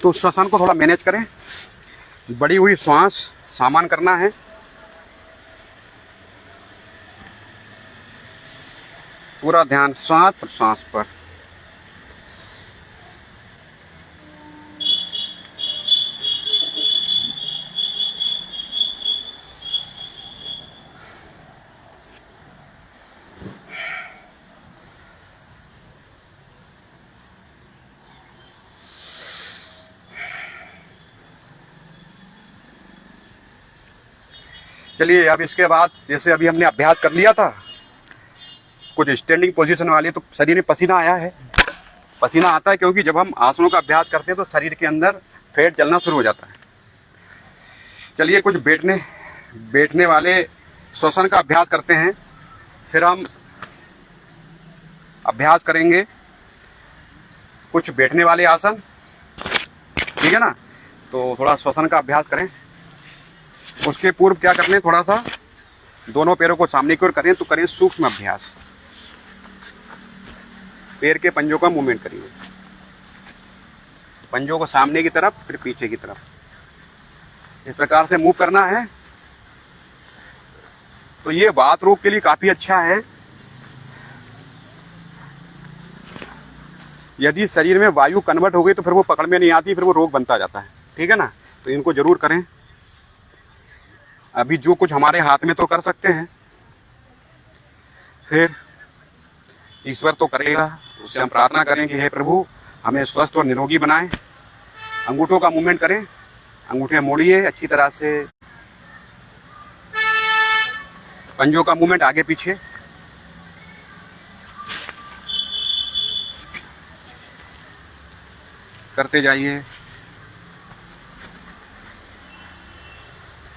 तो श्वसन को थोड़ा मैनेज करें, बढ़ी हुई श्वास सामान करना है। पूरा ध्यान श्वास प्रश्वास पर। चलिए, अब इसके बाद जैसे अभी हमने अभ्यास कर लिया था कुछ स्टैंडिंग पोजीशन वाली, तो शरीर में पसीना आया है। पसीना आता है क्योंकि जब हम आसनों का अभ्यास करते हैं तो शरीर के अंदर फैट जलना शुरू हो जाता है। चलिए, कुछ बैठने वाले श्वसन का अभ्यास करते हैं, फिर हम अभ्यास करेंगे कुछ बैठने वाले आसन, ठीक है ना। तो थोड़ा श्वसन का अभ्यास करें। उसके पूर्व क्या करने, थोड़ा सा दोनों पैरों को सामने की ओर करें, तो करें सूक्ष्म अभ्यास। पैर के पंजों का मूवमेंट करिए, पंजों को सामने की तरफ फिर पीछे की तरफ, इस प्रकार से मूव करना है। तो ये वात रोग के लिए काफी अच्छा है। यदि शरीर में वायु कन्वर्ट हो गई तो फिर वो पकड़ में नहीं आती, फिर वो रोग बनता जाता है, ठीक है ना। तो इनको जरूर करें। अभी जो कुछ हमारे हाथ में तो कर सकते हैं, फिर ईश्वर तो करेगा। उससे हम प्रार्थना करें कि हे प्रभु हमें स्वस्थ और निरोगी बनाएं। अंगूठों का मूवमेंट करें, अंगूठे मोड़िए अच्छी तरह से, पंजों का मूवमेंट आगे पीछे, करते जाइए।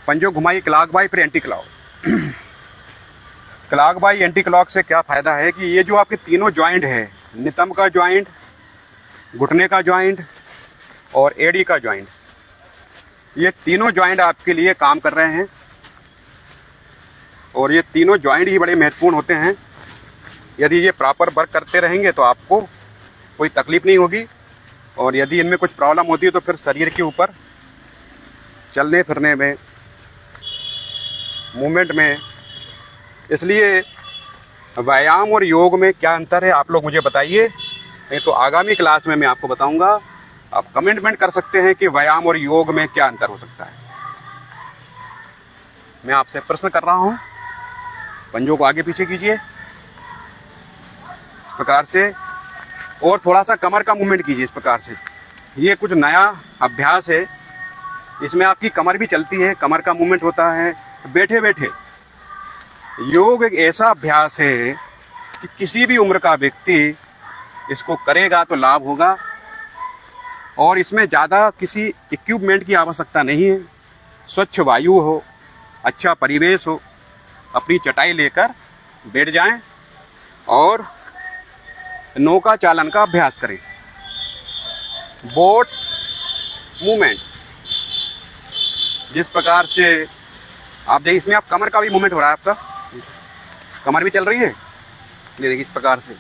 पंजों घुमाइए क्लॉक बाई फिर anti clock. Clock by anti clock से क्या फायदा है कि ये जो आपके तीनों ज्वाइंट है, नितंब का ज्वाइंट, घुटने का ज्वाइंट और एड़ी का ज्वाइंट, ये तीनों ज्वाइंट आपके लिए काम कर रहे हैं। और ये तीनों ज्वाइंट ही बड़े महत्वपूर्ण होते हैं। यदि ये प्रॉपर वर्क करते रहेंगे तो आपको कोई तकलीफ नहीं होगी, और यदि इनमें कुछ प्रॉब्लम होती है तो फिर शरीर के ऊपर चलने फिरने में, मूवमेंट में। इसलिए व्यायाम और योग में क्या अंतर है आप लोग मुझे बताइए, नहीं तो आगामी क्लास में मैं आपको बताऊंगा। आप कमेंटमेंट कर सकते हैं कि व्यायाम और योग में क्या अंतर हो सकता है। मैं आपसे प्रश्न कर रहा हूं। पंजों को आगे पीछे कीजिए इस प्रकार से, और थोड़ा सा कमर का मूवमेंट कीजिए इस प्रकार से। ये कुछ नया अभ्यास है, इसमें आपकी कमर भी चलती है, कमर का मूवमेंट होता है बैठे बैठे। योग एक ऐसा अभ्यास है कि किसी भी उम्र का व्यक्ति इसको करेगा तो लाभ होगा, और इसमें ज़्यादा किसी इक्विपमेंट की आवश्यकता नहीं है। स्वच्छ वायु हो, अच्छा परिवेश हो, अपनी चटाई लेकर बैठ जाएं और नौका चालन का अभ्यास करें। बोट मूवमेंट, जिस प्रकार से आप देखिए, इसमें आप कमर का भी मूवमेंट हो रहा है, आपका कमर भी चल रही है, ये देखिए इस प्रकार से।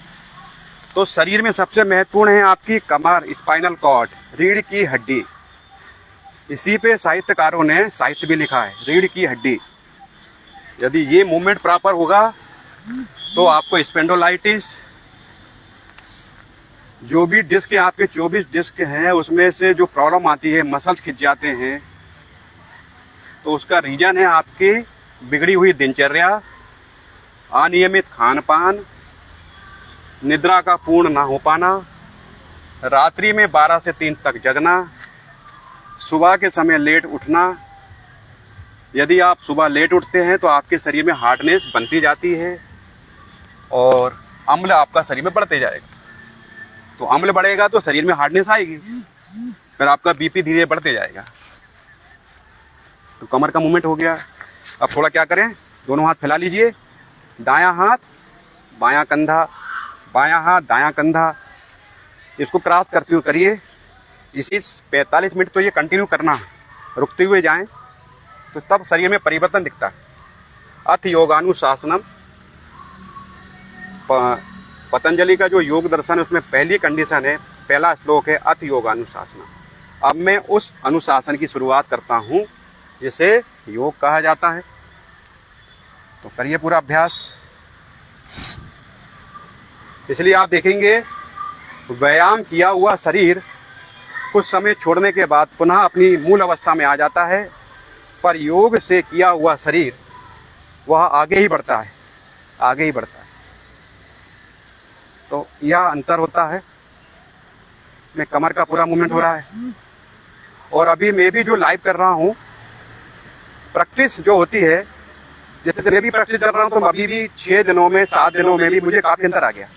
तो शरीर में सबसे महत्वपूर्ण है आपकी कमर, स्पाइनल कॉर्ड, रीढ़ की हड्डी। इसी पे साहित्यकारों ने साहित्य भी लिखा है, रीढ़ की हड्डी। यदि ये मूवमेंट प्रॉपर होगा तो आपको स्पेंडोलाइटिस, जो भी डिस्क आपके 24 डिस्क हैं उसमें से जो प्रॉब्लम आती है, मसल्स खिंच जाते हैं, तो उसका रीजन है आपकी बिगड़ी हुई दिनचर्या, अनियमित खान पान, निद्रा का पूर्ण ना हो पाना, रात्रि में 12 से 3 तक जगना, सुबह के समय लेट उठना। यदि आप सुबह लेट उठते हैं तो आपके शरीर में हार्डनेस बनती जाती है और अम्ल आपका शरीर में बढ़ते जाएगा। तो अम्ल बढ़ेगा तो शरीर में हार्डनेस आएगी, फिर आपका बीपी धीरे बढ़ते जाएगा। तो कमर का मूवमेंट हो गया। अब थोड़ा क्या करें, दोनों हाथ फैला लीजिए, दायां हाथ बायां कंधा, बायां हाथ दायां कंधा, इसको क्रॉस करते हुए करिए। इसी 45 मिनट तो ये कंटिन्यू करना है, रुकते हुए जाएं, तो तब शरीर में परिवर्तन दिखता है। अथ योगानुशासनम, पतंजलि का जो योग दर्शन है उसमें पहली कंडीशन है, पहला श्लोक है अथ योगानुशासनम। अब मैं उस अनुशासन की शुरुआत करता हूँ जिसे योग कहा जाता है। तो करिए पूरा अभ्यास। इसलिए आप देखेंगे व्यायाम किया हुआ शरीर कुछ समय छोड़ने के बाद पुनः अपनी मूल अवस्था में आ जाता है, पर योग से किया हुआ शरीर वह आगे ही बढ़ता है, आगे ही बढ़ता है। तो यह अंतर होता है। इसमें कमर का पूरा मूवमेंट हो रहा है। और अभी मैं भी जो लाइव कर रहा हूँ, प्रैक्टिस जो होती है, जैसे मैं भी प्रैक्टिस कर रहा हूँ, तो अभी भी 6 दिनों में 7 दिनों में भी मुझे काफी अंतर आ गया।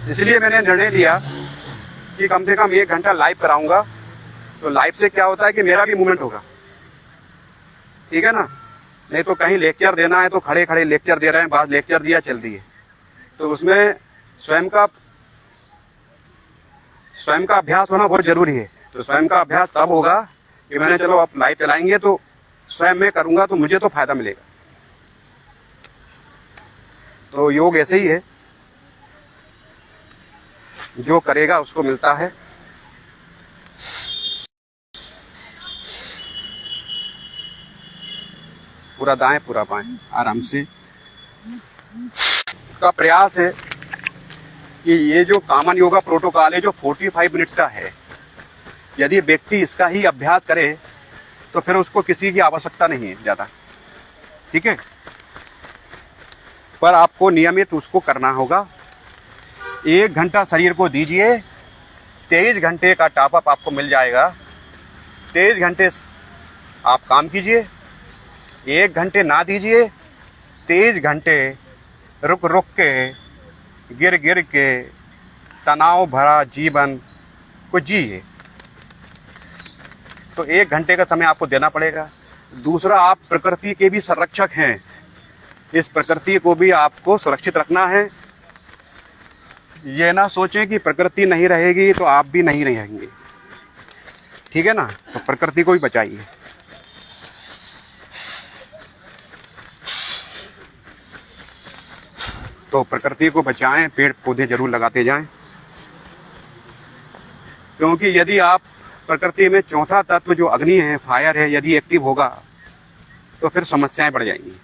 इसलिए मैंने निर्णय लिया कि कम से कम 1 घंटा लाइव कराऊंगा। तो लाइव से क्या होता है कि मेरा भी मूवमेंट होगा, ठीक है ना। नहीं तो कहीं लेक्चर देना है तो खड़े खड़े लेक्चर दे रहे हैं, बाद लेक्चर दिया चल दिए, तो उसमें स्वयं का अभ्यास होना बहुत जरूरी है। तो स्वयं का अभ्यास तब होगा कि मैंने चलो आप लाइव चलाएंगे तो स्वयं मैं करूंगा तो मुझे तो फायदा मिलेगा। तो योग ऐसे ही है, जो करेगा उसको मिलता है। पूरा दाएं पूरा बाएं, आराम से। का प्रयास है कि ये जो कॉमन योगा प्रोटोकॉल है जो 45 मिनट का है, यदि व्यक्ति इसका ही अभ्यास करे तो फिर उसको किसी की आवश्यकता नहीं है ज्यादा, ठीक है। पर आपको नियमित उसको करना होगा। 1 घंटा शरीर को दीजिए, 23 घंटे का टॉपअप आपको मिल जाएगा। 23 घंटे आप काम कीजिए, 1 घंटे ना दीजिए, 23 घंटे रुक रुक के, गिर गिर के तनाव भरा जीवन को जिए। तो 1 घंटे का समय आपको देना पड़ेगा। दूसरा, आप प्रकृति के भी संरक्षक हैं, इस प्रकृति को भी आपको सुरक्षित रखना है। ये ना सोचें कि प्रकृति नहीं रहेगी तो आप भी नहीं रहेंगे, ठीक है ना। तो प्रकृति को भी बचाइए। तो प्रकृति को बचाएं, पेड़ पौधे जरूर लगाते जाएं, क्योंकि यदि आप प्रकृति में चौथा तत्व जो अग्नि है, फायर है, यदि एक्टिव होगा तो फिर समस्याएं बढ़ जाएंगी।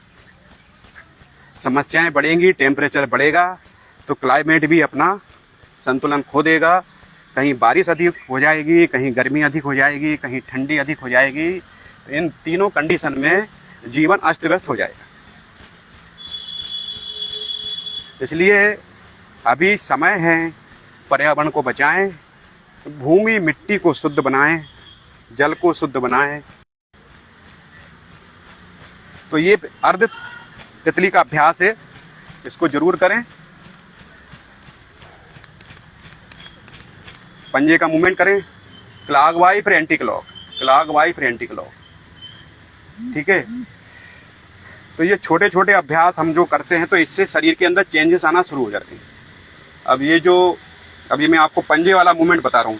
समस्याएं बढ़ेंगी, टेम्परेचर बढ़ेगा, तो क्लाइमेट भी अपना संतुलन खो देगा। कहीं बारिश अधिक हो जाएगी, कहीं गर्मी अधिक हो जाएगी, कहीं ठंडी अधिक हो जाएगी। तो इन तीनों कंडीशन में जीवन अस्त व्यस्त हो जाएगा। इसलिए अभी समय है, पर्यावरण को बचाएं, भूमि मिट्टी को शुद्ध बनाएं, जल को शुद्ध बनाएं। तो ये अर्ध तितली का अभ्यास है, इसको जरूर करें। पंजे का मूवमेंट करें, क्लॉकवाइज फिर एंटी क्लॉक, क्लॉकवाइज फिर एंटी क्लॉक, ठीक है। तो ये छोटे छोटे अभ्यास हम जो करते हैं तो इससे शरीर के अंदर चेंजेस आना शुरू हो जाते हैं। अब ये जो अभी मैं आपको पंजे वाला मूवमेंट बता रहा हूँ,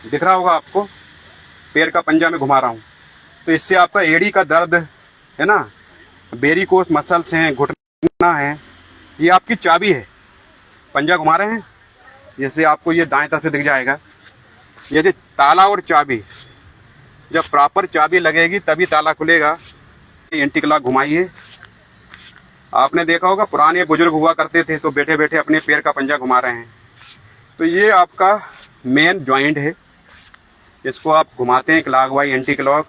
दिख रहा होगा आपको, पैर का पंजा में घुमा रहा हूँ, तो इससे आपका एड़ी का दर्द है ना, वेरिकोस मसल्स हैं, घुटना है, ये आपकी चाबी है। पंजा घुमा रहे हैं, जैसे आपको ये दाएं तरफ से दिख जाएगा, ये जो ताला और चाबी, जब प्रॉपर चाबी लगेगी तभी ताला खुलेगा। एंटी क्लॉक घुमाइए। आपने देखा होगा पुराने बुजुर्ग हुआ करते थे तो बैठे बैठे अपने पैर का पंजा घुमा रहे हैं। तो ये आपका मेन जॉइंट है, इसको आप घुमाते हैं क्लॉकवाइज एंटी क्लॉक।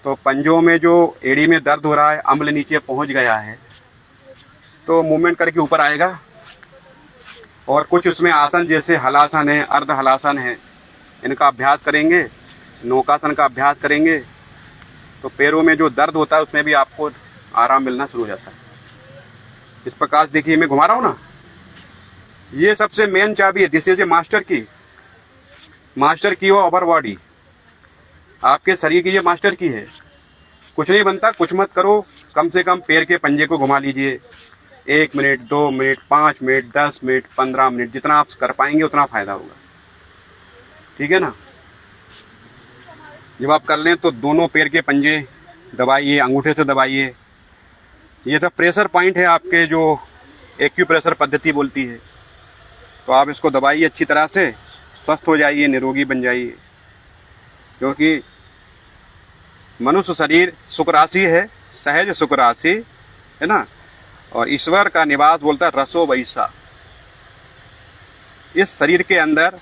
तो पंजों में जो एड़ी में दर्द हो रहा है, अम्ल नीचे पहुंच गया है, तो मूवमेंट करके ऊपर आएगा। और कुछ उसमें आसन जैसे हलासन है, अर्ध हलासन है, इनका अभ्यास करेंगे, नौकासन का अभ्यास करेंगे, तो पैरों में जो दर्द होता है उसमें भी आपको आराम मिलना शुरू हो जाता है। इस प्रकार देखिए मैं घुमा रहा हूं ना, ये सबसे मेन चाबी है। दिस इज ए मास्टर की, मास्टर की हो अवर बॉडी, आपके शरीर की ये मास्टर की है। कुछ नहीं बनता, कुछ मत करो, कम से कम पैर के पंजे को घुमा लीजिए। 1 minute, 2 minute, 5 minute, 10 minute, 15 minute, जितना आप कर पाएंगे उतना फायदा होगा, ठीक है ना। जब आप कर लें तो दोनों पैर के पंजे दबाइए, अंगूठे से दबाइए। ये सब प्रेशर पॉइंट है आपके, जो एक्यूप्रेशर पद्धति बोलती है। तो आप इसको दबाइए अच्छी तरह से, स्वस्थ हो जाइए, निरोगी बन जाइए। क्योंकि मनुष्य शरीर सुख राशि है, सहज सुख राशि है ना, और ईश्वर का निवास बोलता है रसो वैसा। इस शरीर के अंदर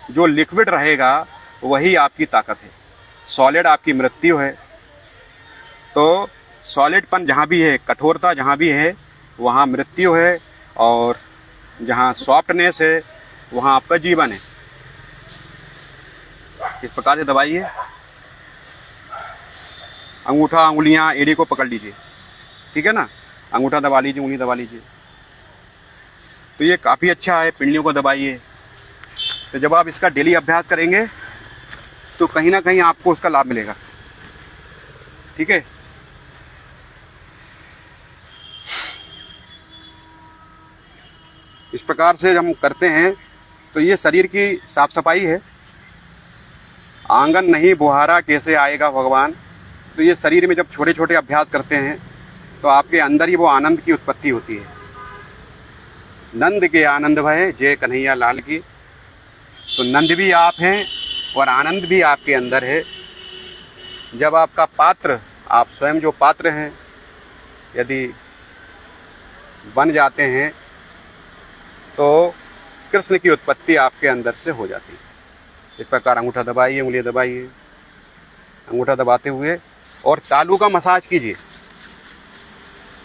जो लिक्विड रहेगा वही आपकी ताकत है, सॉलिड आपकी मृत्यु है। तो सॉलिडपन जहाँ भी है, कठोरता जहाँ भी है, वहाँ मृत्यु है, और जहाँ सॉफ्टनेस है वहाँ आपका जीवन है। इस प्रकार से दबाइए, अंगूठा उंगलियां एड़ी को पकड़ लीजिए, ठीक है ना, अंगूठा दबा लीजिए, उंगली दबा लीजिए। तो ये काफ़ी अच्छा है, पिंडलियों को दबाइए। तो जब आप इसका डेली अभ्यास करेंगे तो कहीं ना कहीं आपको उसका लाभ मिलेगा, ठीक है। इस प्रकार से हम करते हैं तो ये शरीर की साफ सफाई है। आंगन नहीं बुहारा कैसे आएगा भगवान। तो ये शरीर में जब छोटे छोटे अभ्यास करते हैं तो आपके अंदर ही वो आनंद की उत्पत्ति होती है। नंद के आनंद भय जय कन्हैया लाल की। तो नंद भी आप हैं और आनंद भी आपके अंदर है। जब आपका पात्र, आप स्वयं जो पात्र हैं, यदि बन जाते हैं तो कृष्ण की उत्पत्ति आपके अंदर से हो जाती है। इस प्रकार अंगूठा दबाइए, उंगलियां दबाइए, अंगूठा दबाते हुए और तालू का मसाज कीजिए।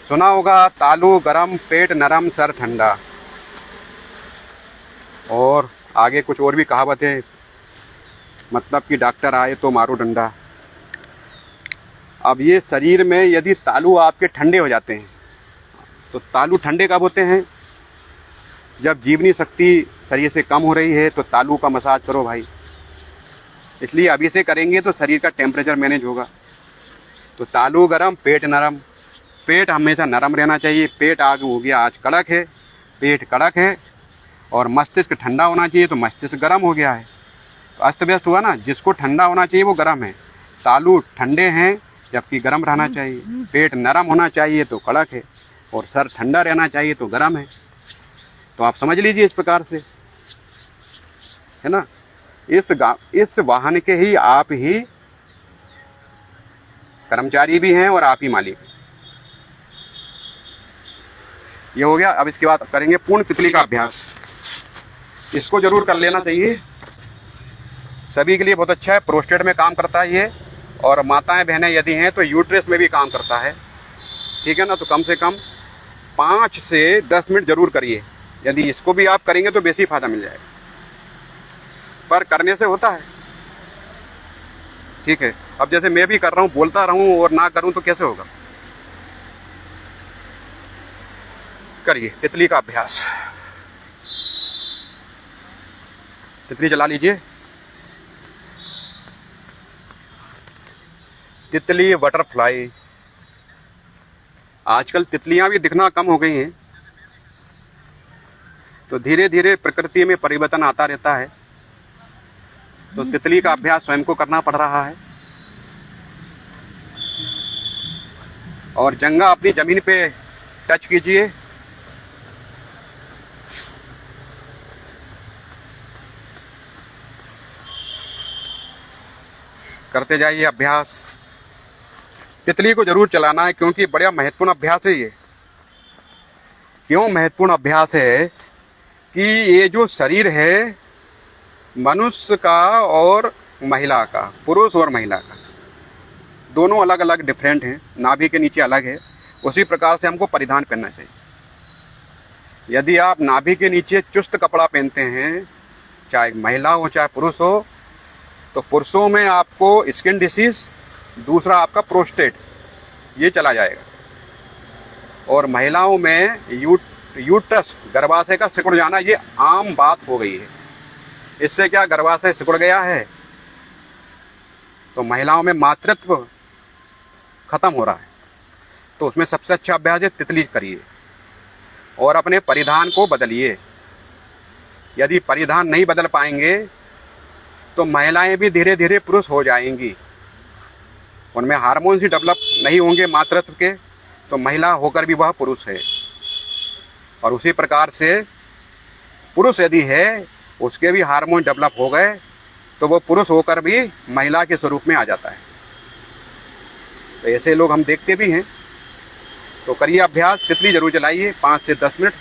सुना होगा तालू गरम, पेट नरम, सर ठंडा। और आगे कुछ और भी कहावतें, मतलब कि डॉक्टर आए तो मारो डंडा। अब ये शरीर में यदि तालू आपके ठंडे हो जाते हैं, तो तालू ठंडे कब होते हैं? जब जीवनी शक्ति शरीर से कम हो रही है तो तालू का मसाज करो भाई। इसलिए अभी से करेंगे तो शरीर का टेम्परेचर मैनेज होगा। तो तालू गरम, पेट नरम। पेट हमेशा नरम रहना चाहिए। पेट आग हो गया आज कड़क है, पेट कड़क है, और मस्तिष्क ठंडा होना चाहिए तो मस्तिष्क गर्म हो गया है। तो अस्त व्यस्त हुआ ना। जिसको ठंडा होना चाहिए वो गर्म है। तालू ठंडे हैं जबकि गर्म रहना चाहिए। पेट नरम होना चाहिए तो कड़क है, और सर ठंडा रहना चाहिए तो गर्म है। तो आप समझ लीजिए इस प्रकार से, है ना। इस वाहन के ही आप ही कर्मचारी भी हैं और आप ही मालिक हैं। ये हो गया। अब इसके बाद करेंगे पूर्ण तितली का अभ्यास। इसको जरूर कर लेना चाहिए, सभी के लिए बहुत अच्छा है। प्रोस्टेट में काम करता है ये, और माताएं बहनें यदि हैं तो यूट्रस में भी काम करता है, ठीक है ना। तो कम से कम 5 से 10 मिनट जरूर करिए। यदि इसको भी आप करेंगे तो बेसी फायदा मिल जाएगा, पर करने से होता है, ठीक है। अब जैसे मैं भी कर रहा हूँ, बोलता रहूं और ना करूं तो कैसे होगा। करिए तितली का अभ्यास। तितली चला लीजिए। तितली, बटरफ्लाई। आजकल तितलियां भी दिखना कम हो गई हैं। तो धीरे धीरे प्रकृति में परिवर्तन आता रहता है। तो तितली का अभ्यास स्वयं को करना पड़ रहा है। और जंघा अपनी जमीन पे टच कीजिए। करते जाइए अभ्यास। तितली को जरूर चलाना है क्योंकि बड़ा महत्वपूर्ण अभ्यास है ये। क्यों महत्वपूर्ण अभ्यास है कि ये जो शरीर है मनुष्य का और महिला का, पुरुष और महिला का, दोनों अलग अलग डिफरेंट हैं। नाभि के नीचे अलग है। उसी प्रकार से हमको परिधान पहनना चाहिए। यदि आप नाभि के नीचे चुस्त कपड़ा पहनते हैं, चाहे महिला हो चाहे पुरुष हो, तो पुरुषों में आपको स्किन डिसीज, दूसरा आपका प्रोस्टेट, ये चला जाएगा। और महिलाओं में यूट्रस, गर्भाशय का सिकुड़ जाना, ये आम बात हो गई है। इससे क्या, गर्भाशय सिकुड़ गया है तो महिलाओं में मातृत्व खत्म हो रहा है। तो उसमें सबसे अच्छा अभ्यास है तितली करिए और अपने परिधान को बदलिए। यदि परिधान नहीं बदल पाएंगे तो महिलाएं भी धीरे धीरे पुरुष हो जाएंगी। उनमें हार्मोन्स ही डेवलप नहीं होंगे मातृत्व के, तो महिला होकर भी वह पुरुष है। और उसी प्रकार से पुरुष यदि है उसके भी हार्मोन डेवलप हो गए तो वो पुरुष होकर भी महिला के स्वरूप में आ जाता है। तो ऐसे लोग हम देखते भी हैं। तो करिए अभ्यास, तितली जरूर जलाइए 5 से 10 मिनट।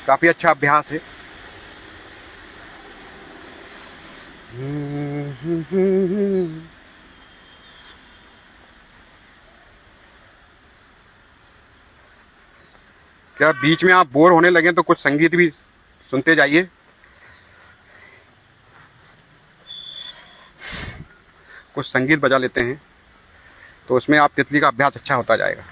काफी अच्छा अभ्यास है। क्या बीच में आप बोर होने लगे तो कुछ संगीत भी सुनते जाइए। कुछ संगीत बजा लेते हैं तो उसमें आप तितली का अभ्यास अच्छा होता जाएगा।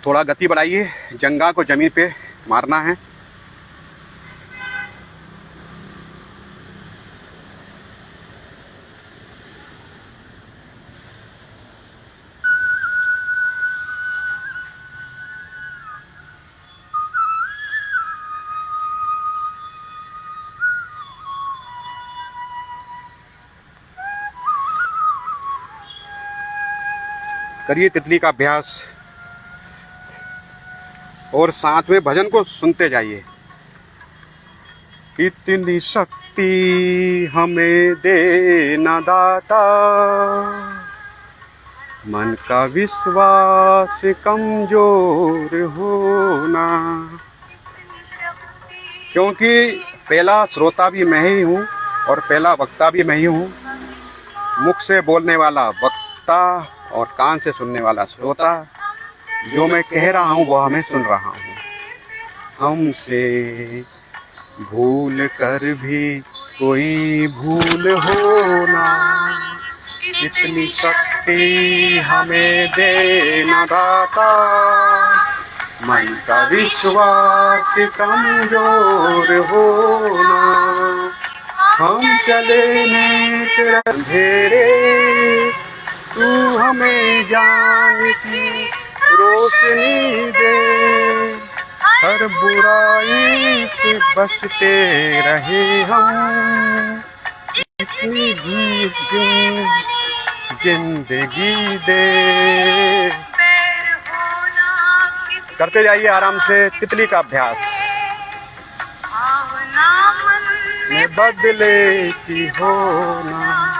थोड़ा गति बढ़ाइए, जंगा को जमीन पे मारना है। करिए तितली का अभ्यास और साथ में भजन को सुनते जाइए। इतनी शक्ति हमें देना दाता, मन का विश्वास कमजोर होना। क्योंकि पहला श्रोता भी मैं ही हूँ और पहला वक्ता भी मैं ही हूँ। मुख से बोलने वाला वक्ता और कान से सुनने वाला श्रोता। जो मैं कह रहा हूँ वो हमें सुन रहा हूँ। हमसे भूल कर भी कोई भूल होना, इतनी शक्ति हमें देना दाता, मन का विश्वास कमजोर होना। हम चले नेक अंधेरे, तू हमें ज्ञान की रोशनी दे, हर बुराई से बचते रहे हम, इतनी भी जिंदगी दे। करते जाइए आराम से तितली का अभ्यास। में बदले की होना,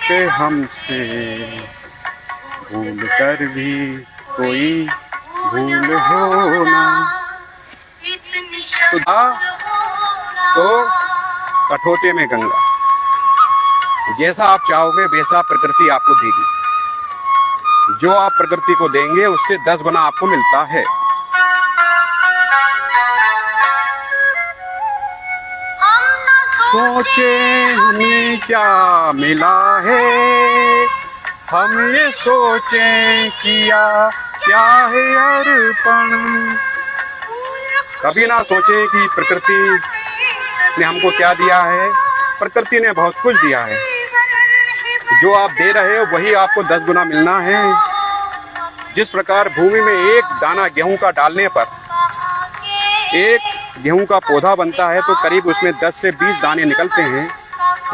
पे हमसे भूल कर भी कोई भूल होना। तो कठौते में गंगा, जैसा आप चाहोगे वैसा प्रकृति आपको देगी। जो आप प्रकृति को देंगे उससे 10 गुना आपको मिलता है। सोचे हमें क्या मिला है, हम ये सोचे किया क्या है अर्पण। कभी ना सोचे कि प्रकृति ने हमको क्या दिया है। प्रकृति ने बहुत कुछ दिया है। जो आप दे रहे हो वही आपको 10 गुना मिलना है। जिस प्रकार भूमि में एक दाना गेहूं का डालने पर एक गेहूं का पौधा बनता है तो करीब उसमें 10 से 20 दाने निकलते हैं।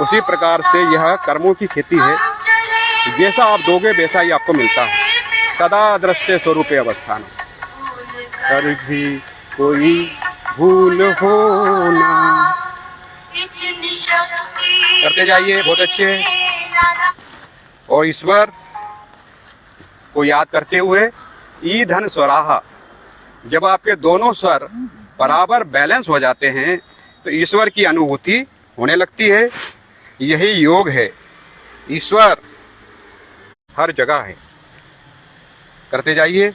उसी प्रकार से यह कर्मों की खेती है। जैसा आप दोगे वैसा ही आपको मिलता है। तदा दृष्टे स्वरूपे अवस्थान, कर भी कोई भूल होना। करते जाइए, बहुत अच्छे। और ईश्वर को याद करते हुए ई धन स्वराहा, जब आपके दोनों स्वर बराबर बैलेंस हो जाते हैं तो ईश्वर की अनुभूति होने लगती है। यही योग है। ईश्वर हर जगह है। करते जाइए।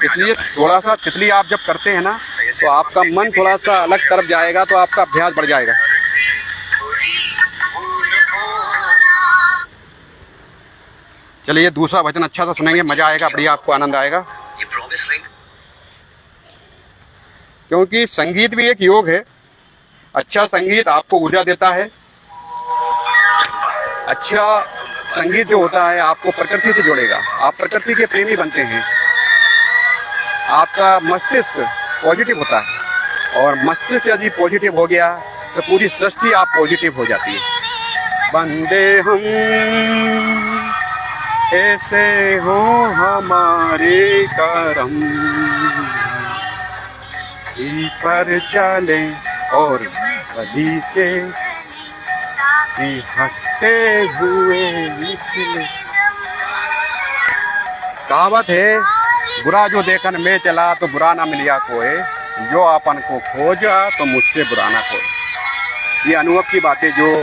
इसलिए थोड़ा सा तितली आप जब करते हैं ना तो आपका मन थोड़ा सा अलग तरफ जाएगा तो आपका अभ्यास बढ़ जाएगा। चलिए दूसरा भजन अच्छा सा सुनेंगे, मजा आएगा, बढ़िया आपको आनंद आएगा। क्योंकि संगीत भी एक योग है। अच्छा संगीत आपको ऊर्जा देता है। अच्छा संगीत जो होता है आपको प्रकृति से जोड़ेगा। आप प्रकृति के प्रेमी बनते हैं। आपका मस्तिष्क पॉजिटिव होता है, और मस्तिष्क यदि पॉजिटिव हो गया तो पूरी सृष्टि आप पॉजिटिव हो जाती है। बंदे हम ऐसे हो हमारे करम, जी पर चले और बदी से कि हंसते हुए निकले। कहावत है, बुरा जो देखन में चला तो बुरा ना मिलिया कोई, जो अपन को खोजा तो मुझसे बुरा ना कोई। ये अनुभव की बातें जो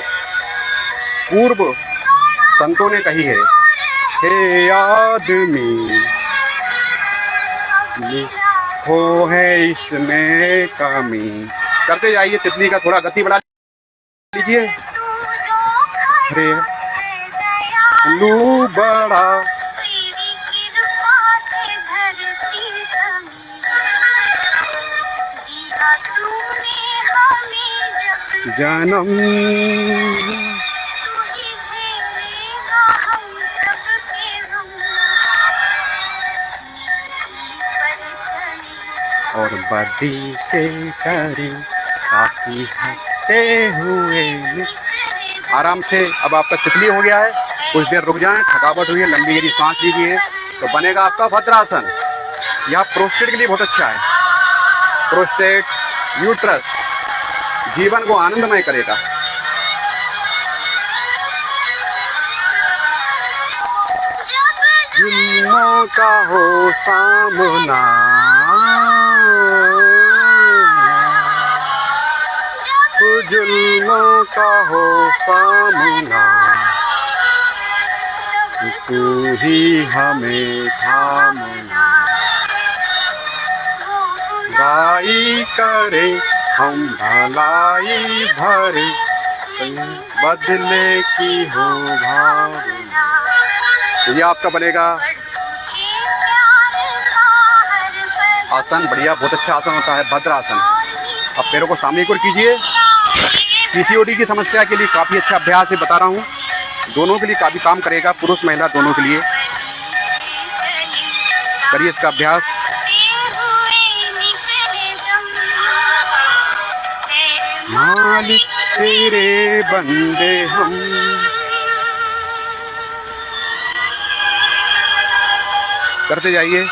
पूर्व संतों ने कही है। हे आदमी हो है इसमें कमी। करते जाइए, तितली का थोड़ा गति बढ़ा लीजिए। अरे लू बड़ा जन्म और बदी से करी काफी हंसते हुए। आराम से, अब आपका तितली हो गया है, कुछ देर रुक जाएं, थकावट हुई है, लंबी गहरी सांस लीजिए तो बनेगा आपका भद्रासन। यह प्रोस्टेट के लिए बहुत अच्छा है। प्रोस्टेट, यूट्रस जीवन को आनंदमय करेगा। जुल्मों का हो सामना, जुल्मों का हो सामना, तू ही हमें थामना। बुराई करे हम भलाई भरे, बदले की हो भावना। ये आपका बनेगा आसन। बढ़िया, बहुत अच्छा आसन होता है भद्रासन। अब पैरों को सामने की ओर कीजिए। पीसीओडी की समस्या के लिए काफी अच्छा अभ्यास है, बता रहा हूँ। दोनों के लिए काफी काम करेगा, पुरुष महिला दोनों के लिए। करिए इसका अभ्यास। मालिक तेरे बंदे हम, करते जाइए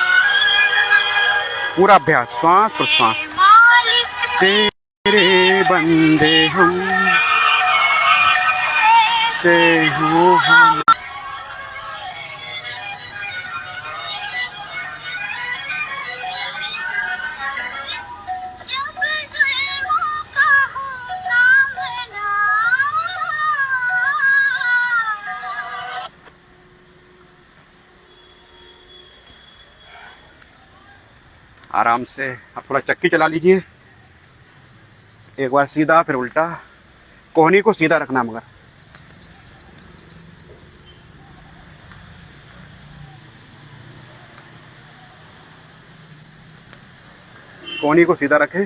पूरा अभ्यास, श्वास प्रश्वास। तेरे बंदे हम से हो हम। आराम से अब थोड़ा चक्की चला लीजिए। एक बार सीधा फिर उल्टा। कोहनी को सीधा रखना, मगर कोहनी को सीधा रखें।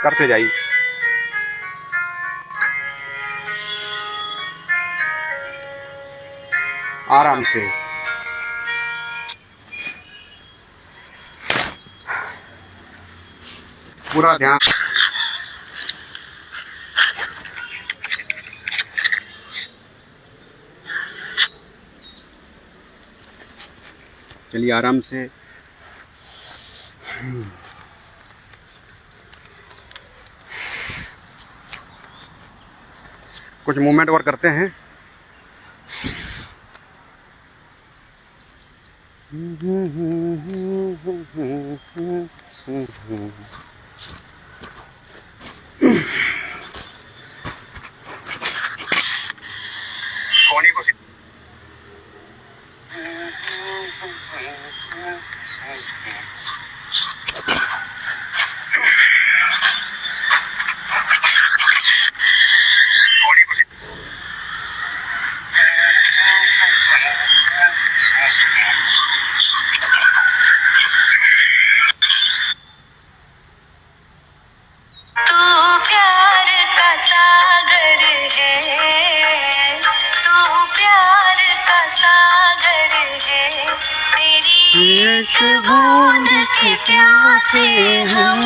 करते जाइए। आराम से। पूरा ध्यान। चलिए आराम से। कुछ मूवमेंट और करते हैं। एक बूंद के प्यासे हम,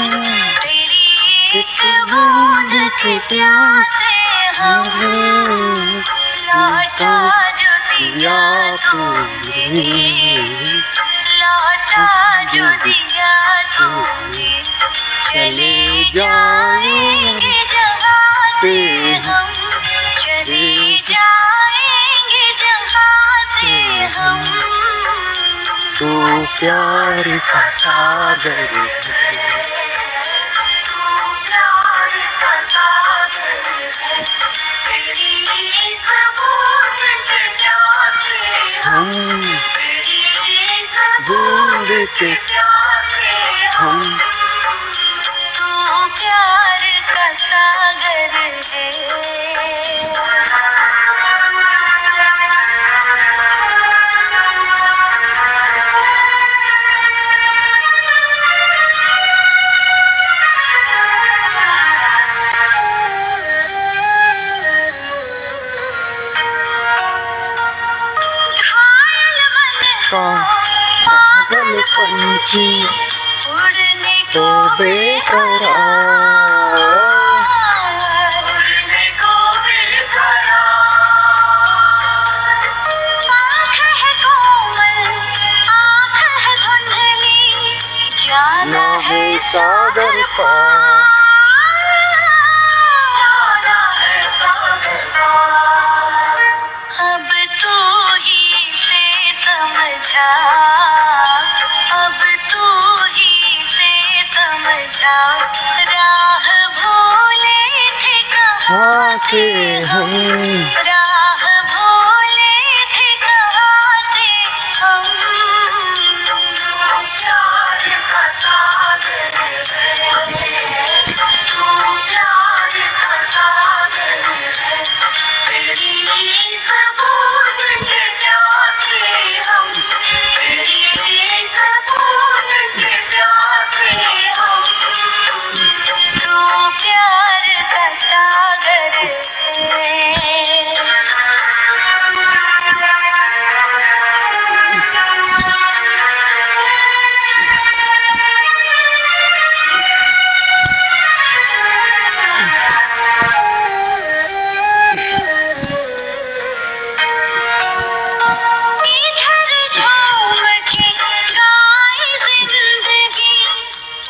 एक बूंद के प्यासे हम, लौटा जो दिया तूने, लौटा जो दिया तूने, चले जाएंगे जहाँ से हम, चले जाएंगे जहाँ से हम। तू प्यार का सागर है, तू प्यार का सागर है, तेरी एक बूंद के प्यासे हम, तेरी एक बूंद के प्यासे हम। तू प्यार का सागर है। पागल पंछी उड़ने को बेकरार, उड़ने को बेकरार। आँख है कोमल, आँख है धुंधली, जाना है सागर पार, जाना है सागर पार। अब तू ही से समझा, अब तू ही से समझा, राह भूले थे कहाँ से हम, राह भूले थे कहाँ से हम। प्यार का सागर है, तू प्यार का सागर है, तेरी एक बूंद के प्यासे हम, तेरी एक बूंद के प्यासे हम। तू प्यार का सागर है। इधर झूम के गाए जिंदगी,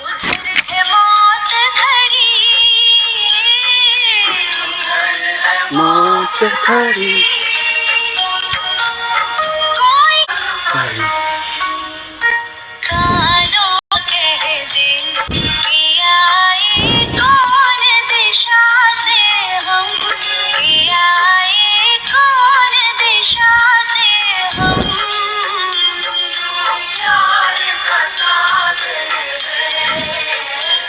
उधर है मौत खड़ी, मौत खड़ी। कोई कानों कह दे कि आए कौन दिशा से हम, कि आए कौन दिशा से हम। प्यार का सागर है,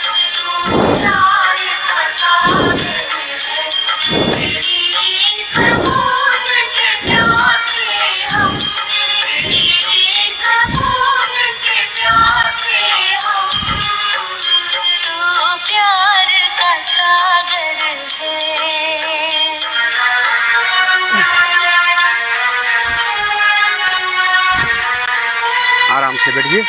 तू प्यार का सागर है, तेरी एक बूंद के प्यासे हम, तेरी एक बूंद के प्यासे हम। तू प्यार का सागर है। आराम से बैठिए।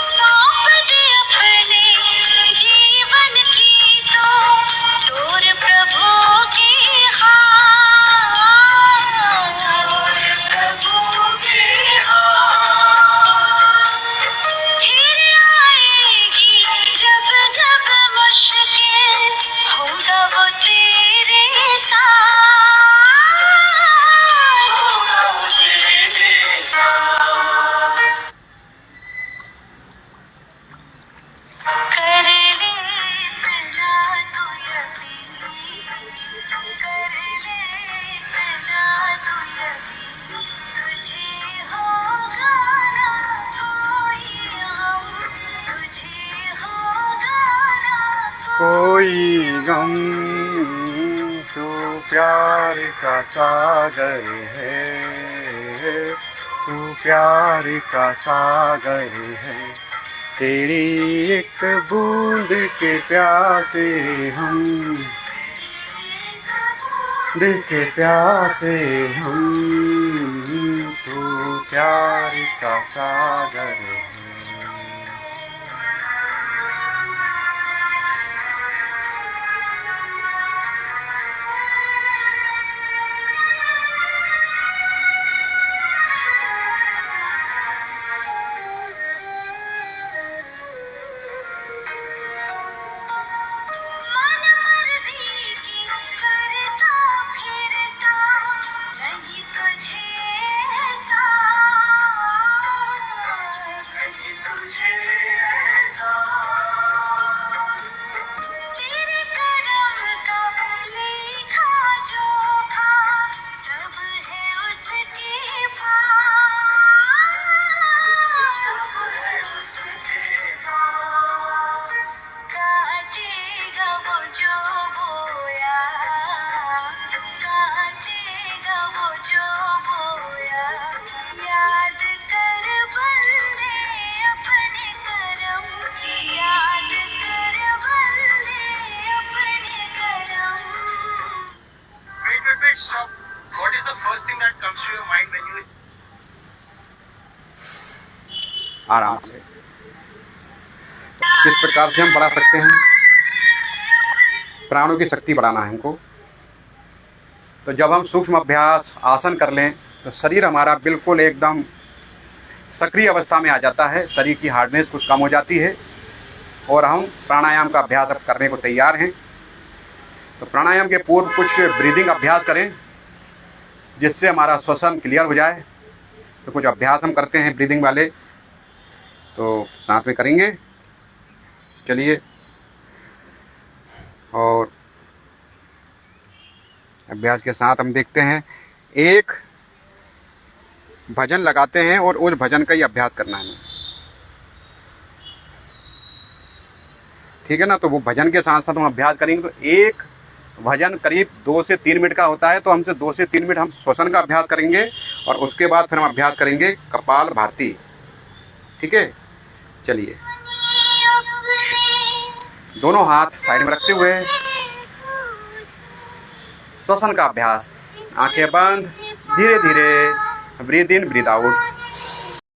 सौंप दे अपने जीवन की तो डोर प्रभु की हाथ, प्रभु की हाथ। फिर आएगी जब जब मुश्किल, होगा वो तेरे साथ, होगा वो तेरे साथ। कर ले इतना तू यकीन, कर ले इतना तू यकीन, तुझे होगा ना कोई गम, तुझे होगा ना कोई गम, तू प्यार का सागर है, तू प्यार का सागर है, तेरी एक बूंद के प्यासे हम, दिल के प्यासे हम, तू प्यार का सागर है। Stop. What is the first thing that comes to your mind when you? आराम से किस प्रकार से हम बढ़ा सकते हैं, प्राणों की शक्ति बढ़ाना है हमको। तो जब हम सूक्ष्म अभ्यास आसन कर लें तो शरीर हमारा बिल्कुल एकदम सक्रिय अवस्था में आ जाता है, शरीर की हार्डनेस कुछ कम हो जाती है और हम प्राणायाम का अभ्यास अब करने को तैयार हैं। तो प्राणायाम के पूर्व कुछ ब्रीदिंग अभ्यास करें जिससे हमारा श्वसन क्लियर हो जाए। तो कुछ अभ्यास हम करते हैं ब्रीदिंग वाले, तो साथ में करेंगे। चलिए, और अभ्यास के साथ हम देखते हैं, एक भजन लगाते हैं और उस भजन का ही अभ्यास करना है, ठीक है ना। तो वो भजन के साथ साथ हम अभ्यास करेंगे। तो एक भजन करीब 2 से 3 मिनट का होता है, तो हमसे 2 से 3 मिनट हम श्वसन का अभ्यास करेंगे और उसके बाद फिर हम अभ्यास करेंगे कपाल भाती, ठीक है। चलिए, दोनों हाथ साइड में रखते हुए श्वसन का अभ्यास, आंखें बंद, धीरे धीरे ब्रीद इन ब्रीद आउट।